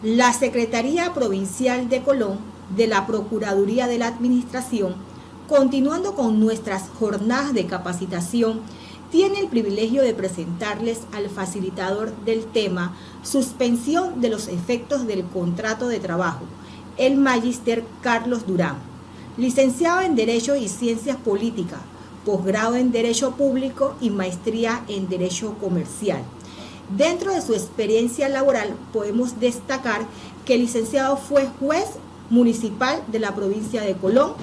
La Secretaría Provincial de Colón de la Procuraduría de la Administración, continuando con nuestras jornadas de capacitación, tiene el privilegio de presentarles al facilitador del tema Suspensión de los efectos del contrato de trabajo, el Magíster Carlos Durán, licenciado en Derecho y Ciencias Políticas, posgrado en Derecho Público y maestría en Derecho Comercial. Dentro de su experiencia laboral podemos destacar que el licenciado fue juez municipal de la provincia de Colón,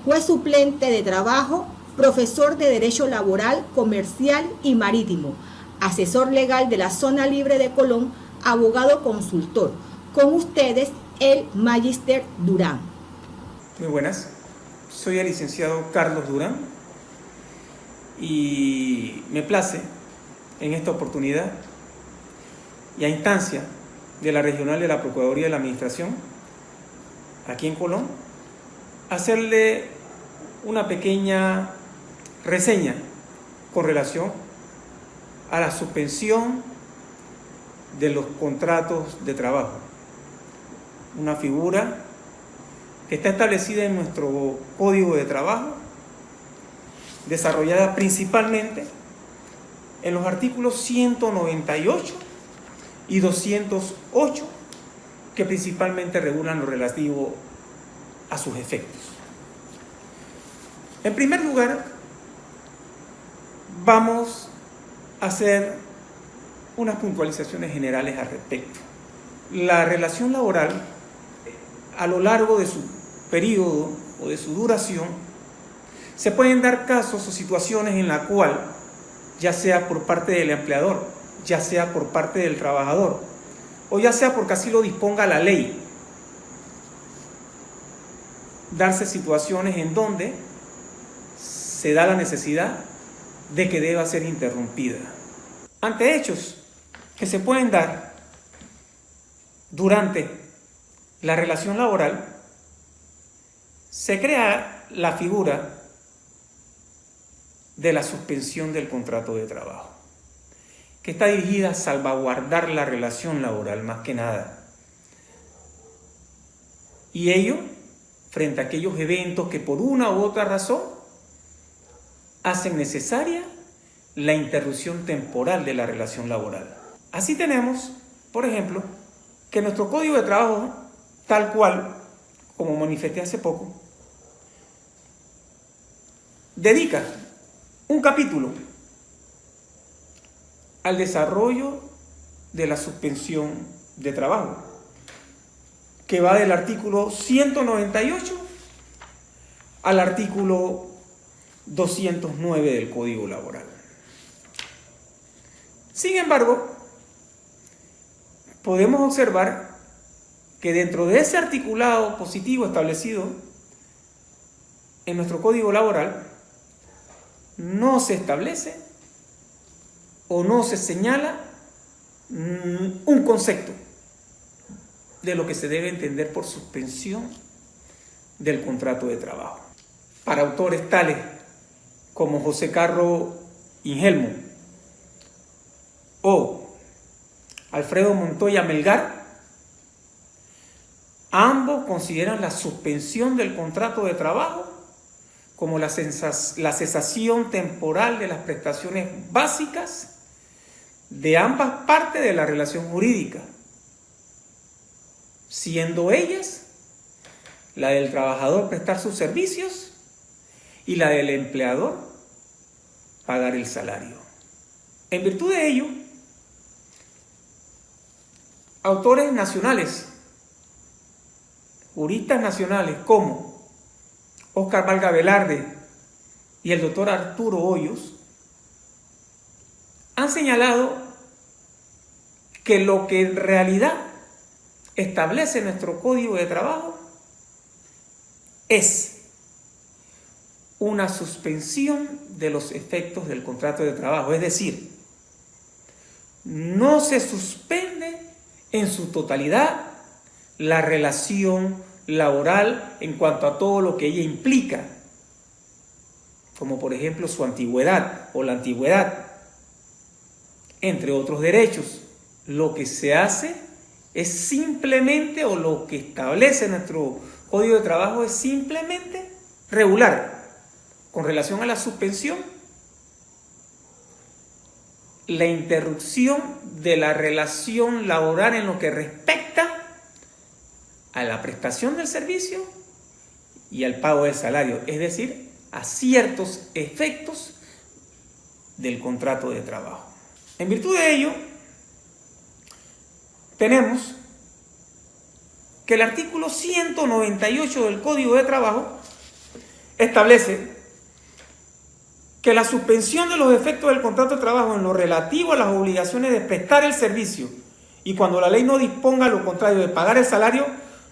juez suplente de trabajo, profesor de Derecho Laboral, Comercial y Marítimo, asesor legal de la Zona Libre de Colón, abogado consultor. Con ustedes, el Magíster Durán. Muy buenas, soy el licenciado Carlos Durán y me place en esta oportunidad y a instancia de la Regional de la Procuraduría de la Administración, aquí en Colón, hacerle una pequeña reseña con relación a la suspensión de los contratos de trabajo. Una figura que está establecida en nuestro Código de Trabajo, desarrollada principalmente en los artículos 198 y 208, que principalmente regulan lo relativo a sus efectos. En primer lugar, vamos a hacer unas puntualizaciones generales al respecto. La relación laboral, a lo largo de su periodo o de su duración, se pueden dar casos o situaciones en la cual, ya sea por parte del empleador, ya sea por parte del trabajador, o ya sea porque así lo disponga la ley, darse situaciones en donde se da la necesidad de que deba ser interrumpida. Ante hechos que se pueden dar durante la relación laboral, se crea la figura de la suspensión del contrato de trabajo, que está dirigida a salvaguardar la relación laboral más que nada. Y ello frente a aquellos eventos que por una u otra razón hacen necesaria la interrupción temporal de la relación laboral. Así tenemos, por ejemplo, que nuestro Código de Trabajo, tal cual, como manifesté hace poco, dedica un capítulo al desarrollo de la suspensión de trabajo, que va del artículo 198 al artículo 209 del Código Laboral. Sin embargo, podemos observar que dentro de ese articulado positivo establecido en nuestro Código Laboral, no se establece o no se señala un concepto de lo que se debe entender por suspensión del contrato de trabajo. Para autores tales como José Carlos Ingelmo o Alfredo Montoya Melgar, ambos consideran la suspensión del contrato de trabajo como la cesación temporal de las prestaciones básicas de ambas partes de la relación jurídica, siendo ellas la del trabajador prestar sus servicios y la del empleador pagar el salario. En virtud de ello, autores nacionales, juristas nacionales como Óscar Valga Velarde y el doctor Arturo Hoyos han señalado que lo que en realidad establece nuestro Código de Trabajo es una suspensión de los efectos del contrato de trabajo, es decir, no se suspende en su totalidad la relación laboral en cuanto a todo lo que ella implica, como por ejemplo su antigüedad o la antigüedad, entre otros derechos. Lo que se hace es simplemente, o lo que establece nuestro Código de Trabajo es simplemente regular con relación a la suspensión, la interrupción de la relación laboral en lo que respecta a la prestación del servicio y al pago del salario, es decir, a ciertos efectos del contrato de trabajo. En virtud de ello, tenemos que el artículo 198 del Código de Trabajo establece que la suspensión de los efectos del contrato de trabajo en lo relativo a las obligaciones de prestar el servicio y cuando la ley no disponga lo contrario de pagar el salario,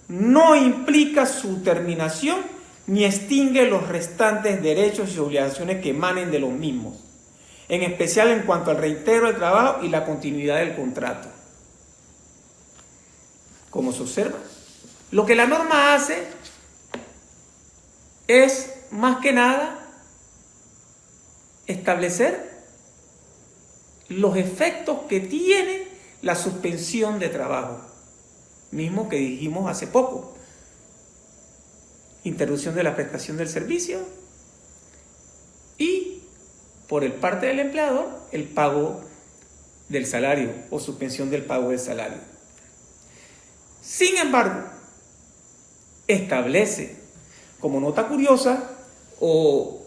no implica su terminación ni extingue los restantes derechos y obligaciones que emanen de los mismos, en especial en cuanto al reintegro del trabajo y la continuidad del contrato. Como se observa, lo que la norma hace es, más que nada, establecer los efectos que tiene la suspensión de trabajo, mismo que dijimos hace poco: interrupción de la prestación del servicio y, por el parte del empleador, el pago del salario o suspensión del pago del salario. Sin embargo, establece como nota curiosa o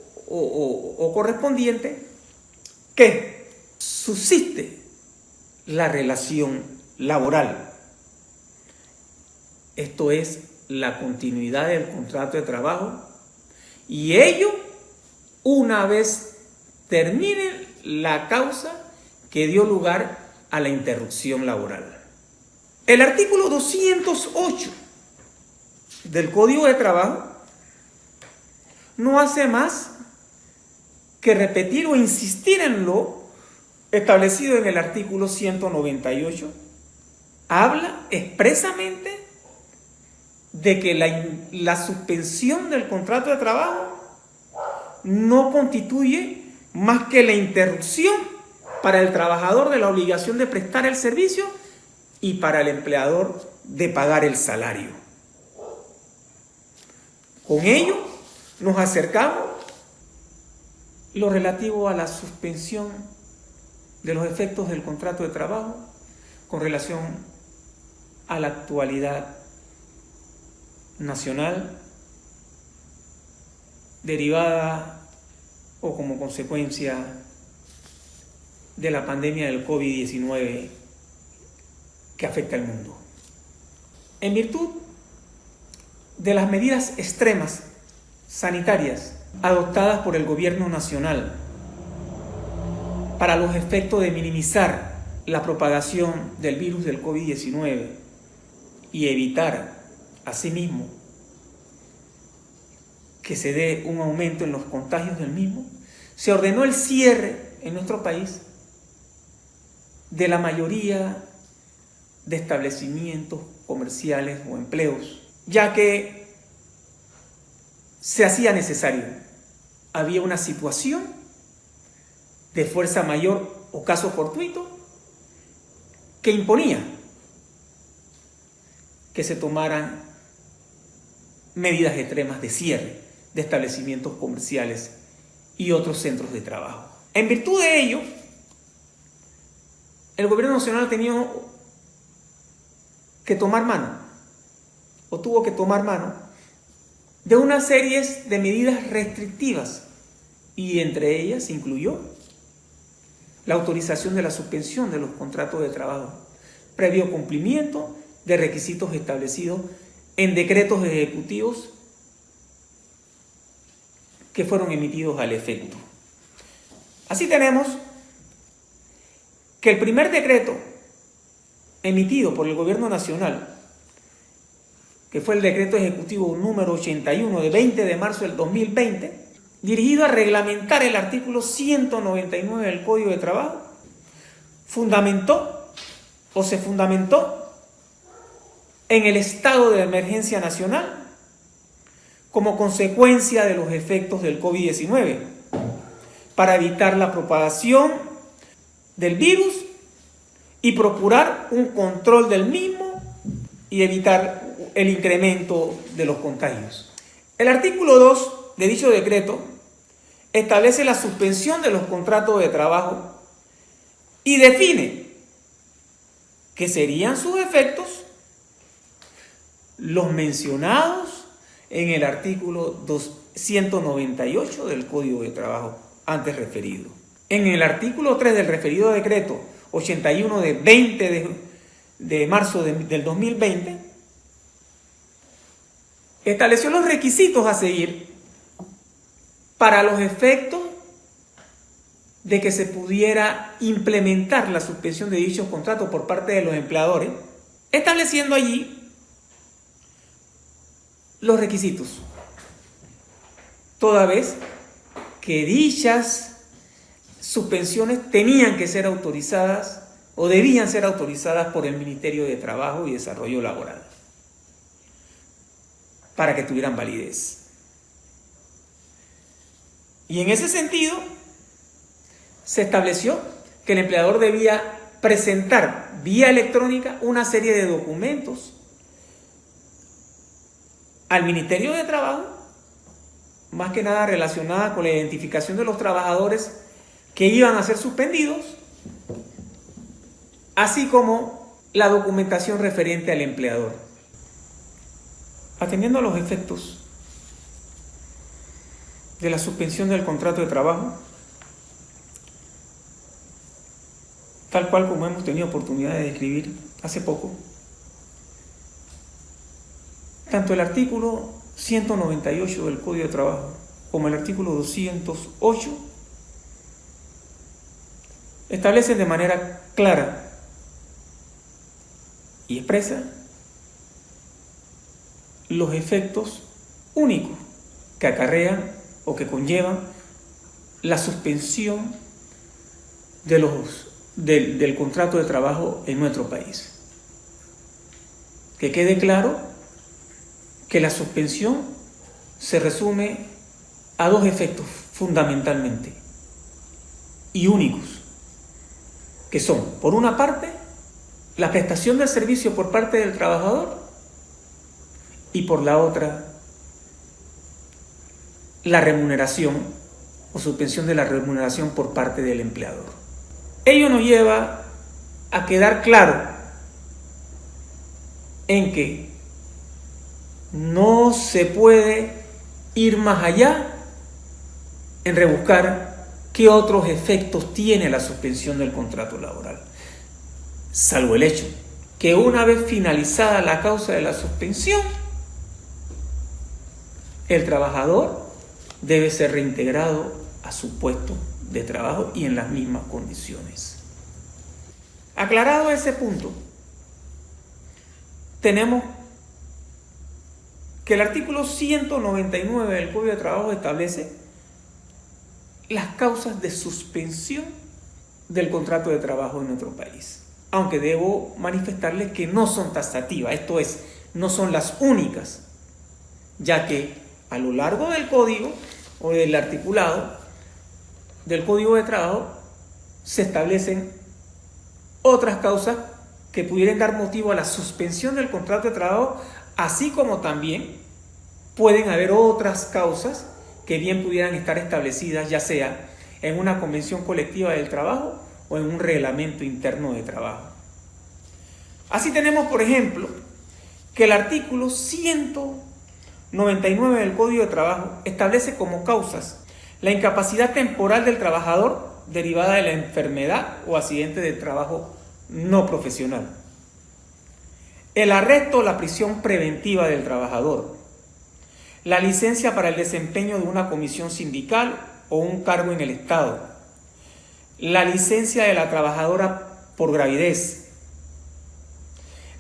correspondiente que subsiste la relación laboral. Esto es la continuidad del contrato de trabajo y ello una vez termine la causa que dio lugar a la interrupción laboral. El artículo 208 del Código de Trabajo no hace más que repetir o insistir en lo establecido en el artículo 198. Habla expresamente de que la suspensión del contrato de trabajo no constituye más que la interrupción para el trabajador de la obligación de prestar el servicio y para el empleador de pagar el salario. Con ello nos acercamos lo relativo a la suspensión de los efectos del contrato de trabajo con relación a la actualidad nacional derivada o como consecuencia de la pandemia del COVID-19 que afecta al mundo. En virtud de las medidas extremas sanitarias adoptadas por el gobierno nacional para los efectos de minimizar la propagación del virus del COVID-19 y evitar asimismo que se dé un aumento en los contagios del mismo, se ordenó el cierre en nuestro país de la mayoría de establecimientos comerciales o empleos, ya que se hacía necesario. Había una situación de fuerza mayor o caso fortuito que imponía que se tomaran medidas extremas de cierre de establecimientos comerciales y otros centros de trabajo. En virtud de ello, el gobierno nacional ha tenido que tomar mano, o tuvo que tomar mano, de una serie de medidas restrictivas, y entre ellas incluyó la autorización de la suspensión de los contratos de trabajo, previo cumplimiento de requisitos establecidos en decretos ejecutivos que fueron emitidos al efecto. Así tenemos que el primer decreto emitido por el Gobierno Nacional, que fue el decreto ejecutivo número 81 de 20 de marzo del 2020, dirigido a reglamentar el artículo 199 del Código de Trabajo, se fundamentó en el estado de emergencia nacional como consecuencia de los efectos del COVID-19 para evitar la propagación del virus y procurar un control del mismo y evitar el incremento de los contagios. El artículo 2 de dicho decreto establece la suspensión de los contratos de trabajo y define que serían sus efectos los mencionados en el artículo 298 del Código de Trabajo antes referido. En el artículo 3 del referido decreto 81 de 20 de marzo del 2020, estableció los requisitos a seguir para los efectos de que se pudiera implementar la suspensión de dichos contratos por parte de los empleadores, estableciendo allí los requisitos, toda vez que dichas suspensiones tenían que ser autorizadas o debían ser autorizadas por el Ministerio de Trabajo y Desarrollo Laboral para que tuvieran validez. Y en ese sentido, se estableció que el empleador debía presentar vía electrónica una serie de documentos al Ministerio de Trabajo, más que nada relacionada con la identificación de los trabajadores que iban a ser suspendidos, así como la documentación referente al empleador. Atendiendo a los efectos de la suspensión del contrato de trabajo, tal cual como hemos tenido oportunidad de describir hace poco, tanto el artículo 198 del Código de Trabajo como el artículo 208 establecen de manera clara y expresa los efectos únicos que acarrean o que conllevan la suspensión del contrato de trabajo en nuestro país. Que quede claro que la suspensión se resume a dos efectos fundamentalmente y únicos, que son, por una parte, la prestación del servicio por parte del trabajador y por la otra, la remuneración o suspensión de la remuneración por parte del empleador. Ello nos lleva a quedar claro en que no se puede ir más allá en rebuscar qué otros efectos tiene la suspensión del contrato laboral, salvo el hecho que una vez finalizada la causa de la suspensión, el trabajador debe ser reintegrado a su puesto de trabajo y en las mismas condiciones. Aclarado ese punto, tenemos que el artículo 199 del Código de Trabajo establece las causas de suspensión del contrato de trabajo en nuestro país. Aunque debo manifestarles que no son taxativas, esto es, no son las únicas, ya que a lo largo del código o del articulado del Código de Trabajo se establecen otras causas que pudieran dar motivo a la suspensión del contrato de trabajo, así como también pueden haber otras causas que bien pudieran estar establecidas ya sea en una convención colectiva del trabajo o en un reglamento interno de trabajo. Así tenemos, por ejemplo, que el artículo 199 del Código de Trabajo establece como causas la incapacidad temporal del trabajador derivada de la enfermedad o accidente de trabajo no profesional, el arresto o la prisión preventiva del trabajador, la licencia para el desempeño de una comisión sindical o un cargo en el Estado, la licencia de la trabajadora por gravidez,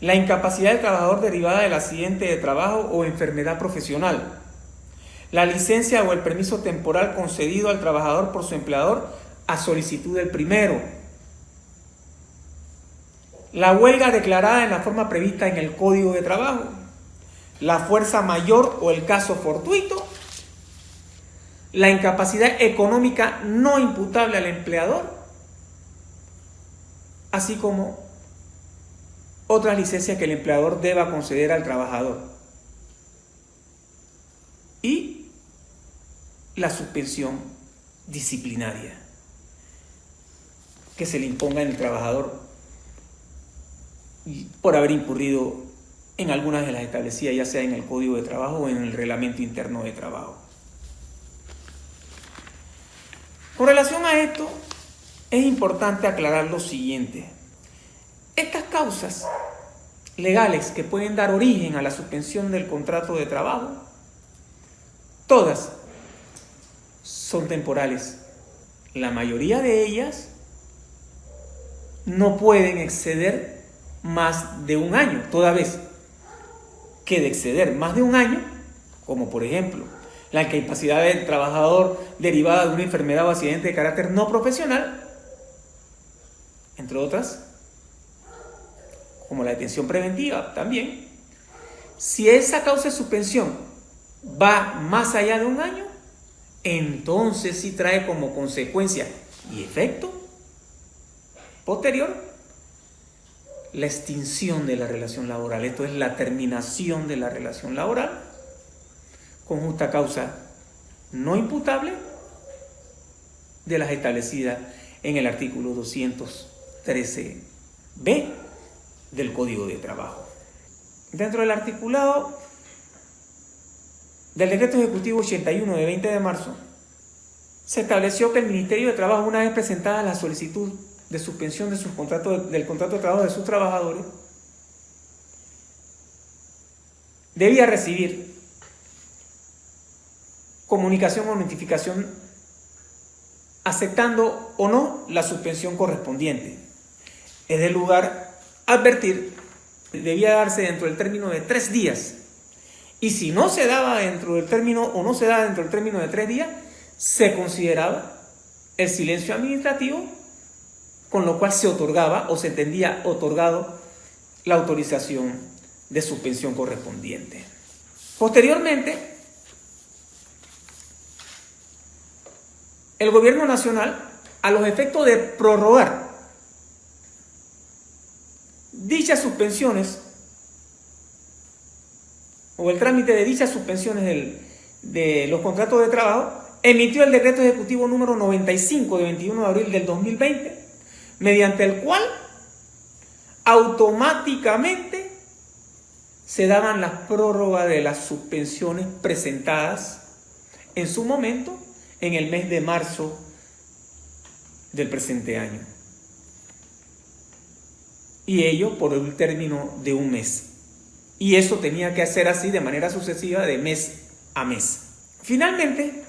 la incapacidad del trabajador derivada del accidente de trabajo o enfermedad profesional, la licencia o el permiso temporal concedido al trabajador por su empleador a solicitud del primero, la huelga declarada en la forma prevista en el Código de Trabajo, la fuerza mayor o el caso fortuito, la incapacidad económica no imputable al empleador, así como otras licencias que el empleador deba conceder al trabajador y la suspensión disciplinaria que se le imponga en el trabajador por haber incurrido en algunas de las establecidas, ya sea en el Código de Trabajo o en el Reglamento Interno de Trabajo. Con relación a esto, es importante aclarar lo siguiente. Estas causas legales que pueden dar origen a la suspensión del contrato de trabajo, todas son temporales. La mayoría de ellas no pueden exceder más de un año, toda vez que de exceder más de un año, como por ejemplo la incapacidad del trabajador derivada de una enfermedad o accidente de carácter no profesional, entre otras, como la detención preventiva también, si esa causa de suspensión va más allá de un año, entonces sí trae como consecuencia y efecto posterior la extinción de la relación laboral. Esto es la terminación de la relación laboral con justa causa no imputable de las establecidas en el artículo 213b del Código de Trabajo. Dentro del articulado del Decreto Ejecutivo 81 de 20 de marzo, se estableció que el Ministerio de Trabajo, una vez presentada la solicitud de suspensión de del contrato de trabajo de sus trabajadores, debía recibir comunicación o notificación aceptando o no la suspensión correspondiente. Es de lugar advertir, debía darse dentro del término de 3 días. Y si no se daba dentro del término o no se daba dentro del término de 3 días, se consideraba el silencio administrativo, con lo cual se otorgaba o se entendía otorgado la autorización de suspensión correspondiente. Posteriormente, el Gobierno Nacional, a los efectos de prorrogar dichas suspensiones o el trámite de dichas suspensiones de los contratos de trabajo, emitió el Decreto Ejecutivo número 95 de 21 de abril del 2020, mediante el cual automáticamente se daban las prórrogas de las suspensiones presentadas en su momento en el mes de marzo del presente año. Y ello por un término de un mes. Y eso tenía que hacer así de manera sucesiva de mes a mes. Finalmente,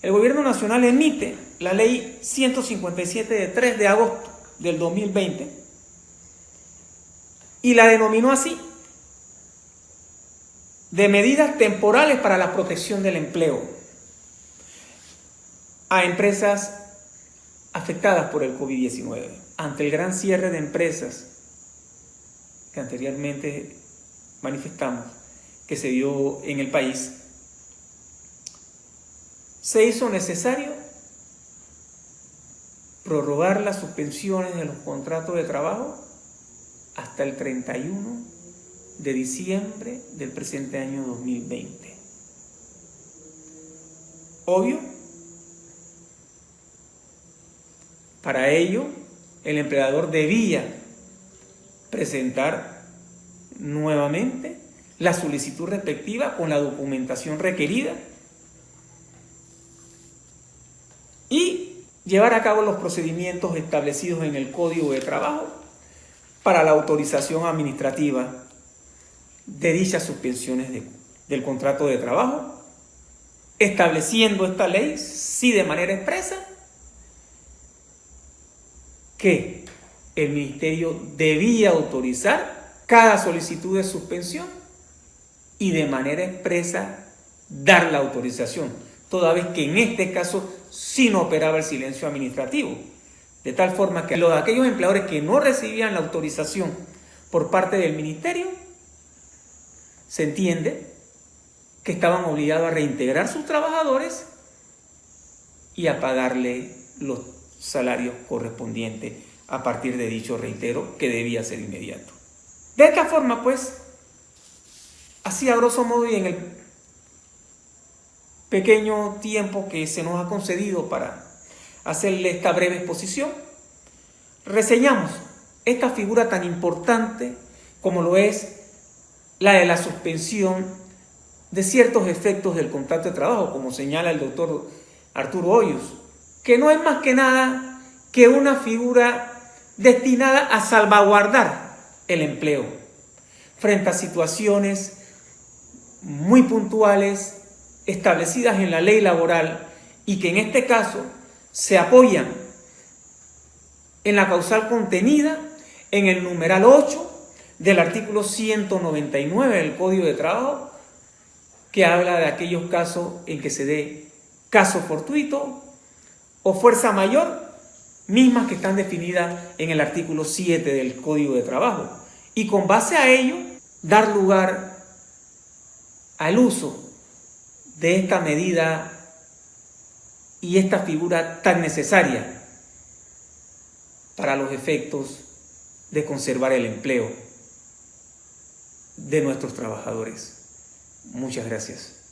el Gobierno Nacional emite la Ley 157 de 3 de agosto del 2020 y la denominó así: de medidas temporales para la protección del empleo a empresas afectadas por el COVID-19. Ante el gran cierre de empresas que anteriormente manifestamos que se dio en el país, se hizo necesario prorrogar las suspensiones de los contratos de trabajo hasta el 31 de diciembre del presente año 2020. Obvio, para ello, el empleador debía presentar nuevamente la solicitud respectiva con la documentación requerida y llevar a cabo los procedimientos establecidos en el Código de Trabajo para la autorización administrativa de dichas suspensiones del contrato de trabajo, estableciendo esta ley, sí de manera expresa, que el Ministerio debía autorizar cada solicitud de suspensión y de manera expresa dar la autorización, toda vez que en este caso sí no operaba el silencio administrativo, de tal forma que aquellos empleadores que no recibían la autorización por parte del Ministerio, se entiende que estaban obligados a reintegrar sus trabajadores y a pagarle los salarios correspondientes a partir de dicho reitero, que debía ser inmediato. De esta forma, pues, así a grosso modo y en el pequeño tiempo que se nos ha concedido para hacerle esta breve exposición, reseñamos esta figura tan importante como lo es la de la suspensión de ciertos efectos del contrato de trabajo, como señala el doctor Arturo Hoyos, que no es más que nada que una figura destinada a salvaguardar el empleo frente a situaciones muy puntuales establecidas en la ley laboral y que en este caso se apoyan en la causal contenida en el numeral 8 del artículo 199 del Código de Trabajo, que habla de aquellos casos en que se dé caso fortuito o fuerza mayor, mismas que están definidas en el artículo 7 del Código de Trabajo, y con base a ello dar lugar al uso de esta medida y esta figura tan necesaria para los efectos de conservar el empleo de nuestros trabajadores. Muchas gracias.